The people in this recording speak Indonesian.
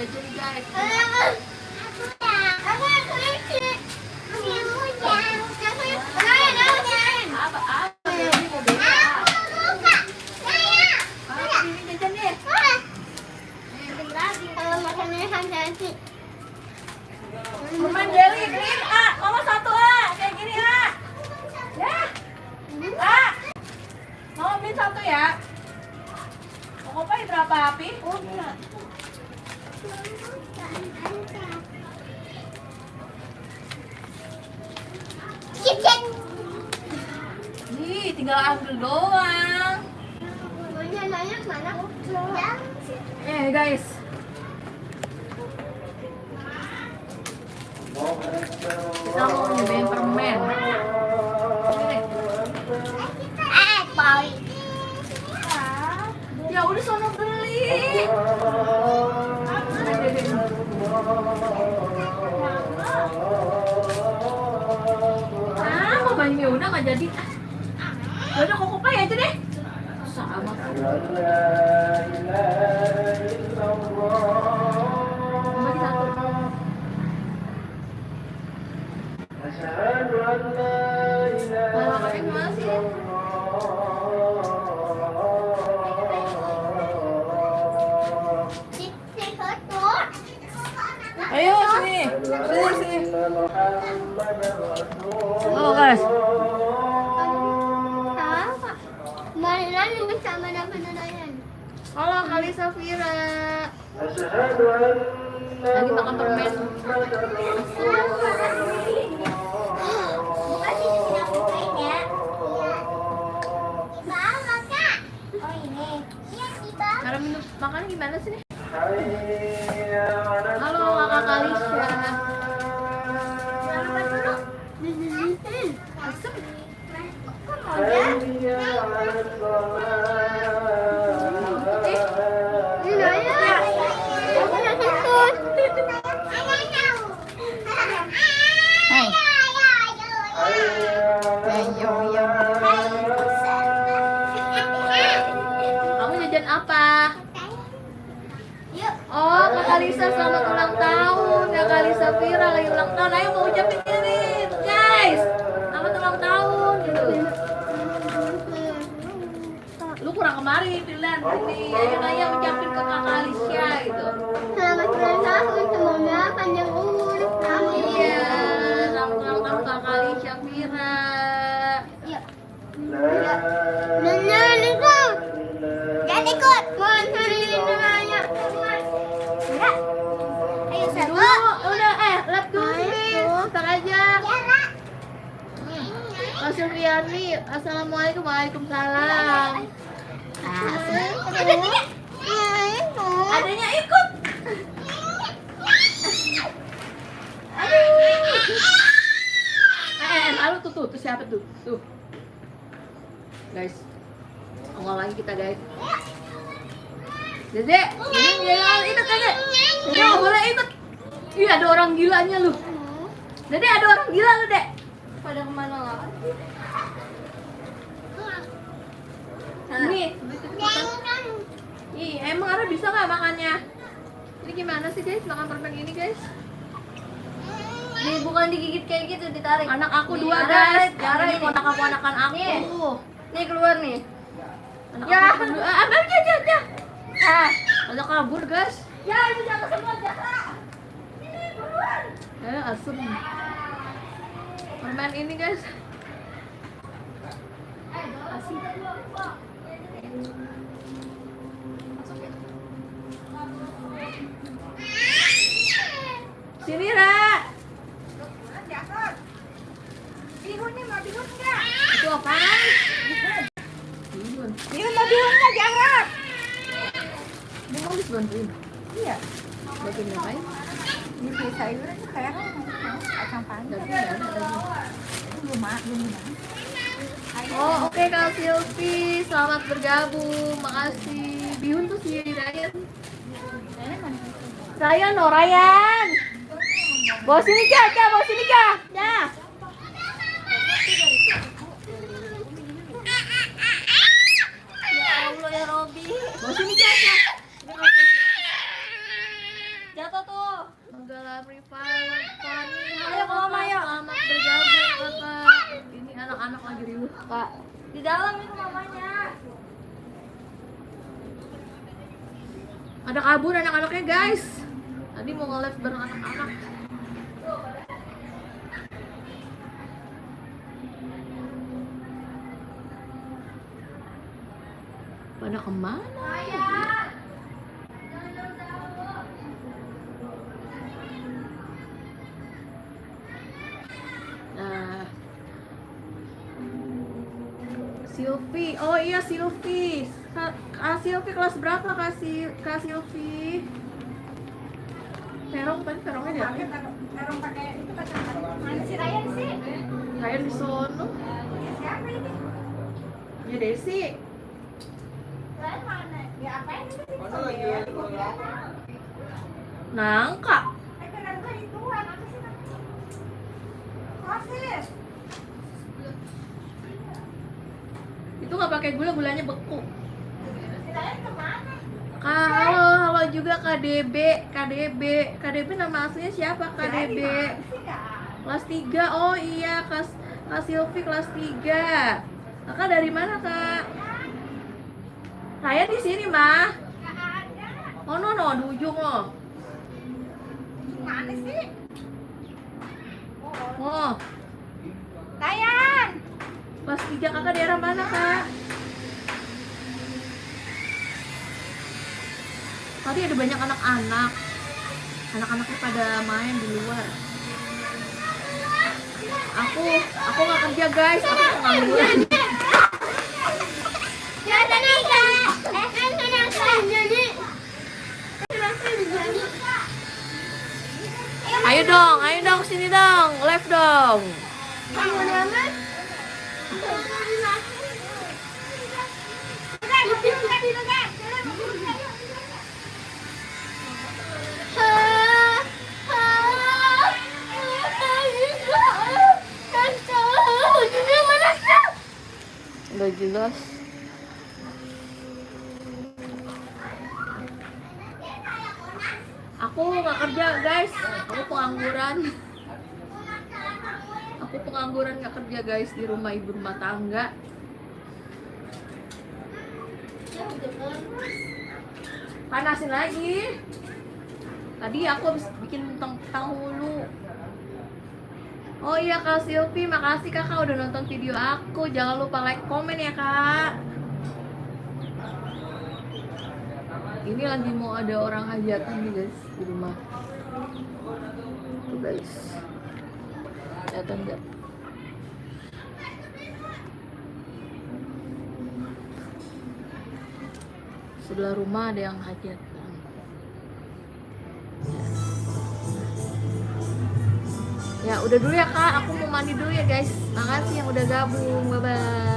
aja nih guys. Permen jelly green A, mama satu A, kayak gini A. Ya, A. Mama beli satu ya. Mau kopi berapa api? Nih, tinggal ambil doang. Guys. Kita mau nyobain permen. Ya udah sono beli. Mau banyak udah nggak jadi. Ya udah kok kopi aja deh. Sama. Ayo sini. Halo guys. Halo Kali Safira. Lagi makan permen. Cara minum makan gimana sih nih? Halo kakak Kalisya. Asem. Kamu jajan apa? Oh, Kak Lisa selamat ulang tahun. Ya Kak Lisa Vira lagi ulang tahun. Ayo mau ucapin ini, guys. Selamat ulang tahun gitu. Lu kurang kemarin pilihan ini. Ayo ucapin ke Kak Lisa gitu. Selamat ulang tahun, semoga panjang umur. Amin. Iya, selamat ulang tahun Kak Lisa Vira. Iya. Jangan ikut. Jangan ikut. Mau cari namanya. Ya. Ayo Dulu, udah lap dulu nih. Bentar aja. Mas Sylviani, assalamualaikum, waalaikumsalam. Adanya ikut. Lalu tuh siapa tuh? Tuh. Guys. Awal lagi kita, guys. Dede, ini ikut Dede. Dede nggak boleh ikut. Ih, ada orang gilanya lu. Dede, ada orang gila lu, Dek. Pada kemana lah? Nih, ih, emang Ara bisa nggak makannya? Ini gimana sih guys, makan permen ini guys? Nih bukan digigit kayak gitu, ditarik. Anak aku Nih, dua Ara, guys, Ara ini ini. ponakan-ponakan aku. Nih keluar nih. Anak Ya. aku dua, ambil aja. Ada kabur guys. Ya, itu jangan semua jahat. Asem. Permen ini guys. Asem. Sini Ra. Bihun nih, mau bihun enggak? Itu apaan? Bihun mau bihun enggak, jangan. Bung habis bantuin. Iya. Bantuin ngapain? Ini sayuran kayak kacang panjang. Daging nggak ada lagi. Belum. Oh oke Kak Silvi, selamat bergabung, makasih. Bihun tuh si Ryan. Ryan, oh Ryan. Bawa sini Kak, bawa sini Kak. Ya. Ya Allah ya Robi. Bawa sini Kak. anak-anak lagi riuh, Kak. Di dalam itu mamanya. Ada kabur anak-anaknya, guys. Tadi mau nge-live bareng anak-anak. Pada kemana? Nah, Silvi, oh iya Silvi. Kak Silvi kelas berapa Kak Silvi? Terong tadi terongnya di apa? Terong pakai itu kacang. Mana si Ryan sih? Kayak di sono. Siapa ini? Ya Desi. Ryan mana? Ya apain itu? Mana lagi? Nangka. Kenapa gua ituan? Apa sih namanya? Sosis. Itu nggak pakai gula, gulanya beku. Si Ryan kemana? Kak, halo juga KDB nama aslinya siapa KDB? Kelas 3, oh iya Kak Silvi kelas 3. Kakak dari mana Kak? Saya di sini mah. Oh no, di ujung loh. Mana sih? Oh, Ryan. kelas 3 kakak daerah mana Kak? Tadi ada banyak anak-anak. Anak-anaknya pada main di luar. Aku nggak kerja guys, aku pengangguran. Ayo dong sini dong, live dong. Udah jelas. Aku nggak kerja guys, aku pengangguran. Aku pengangguran nggak kerja guys, di rumah ibu rumah tangga. Panasin lagi. Tadi aku habis bikin tahu. Oh iya Kak Silvi, makasih kakak udah nonton video aku. Jangan lupa like, komen ya kak. Ini lagi mau ada orang hajatan nih guys di rumah. Tuh guys, kelihatan nggak? Sebelah rumah ada yang hajatan. Ya udah dulu ya kak, aku mau mandi dulu ya guys. Makasih yang udah gabung, bye bye.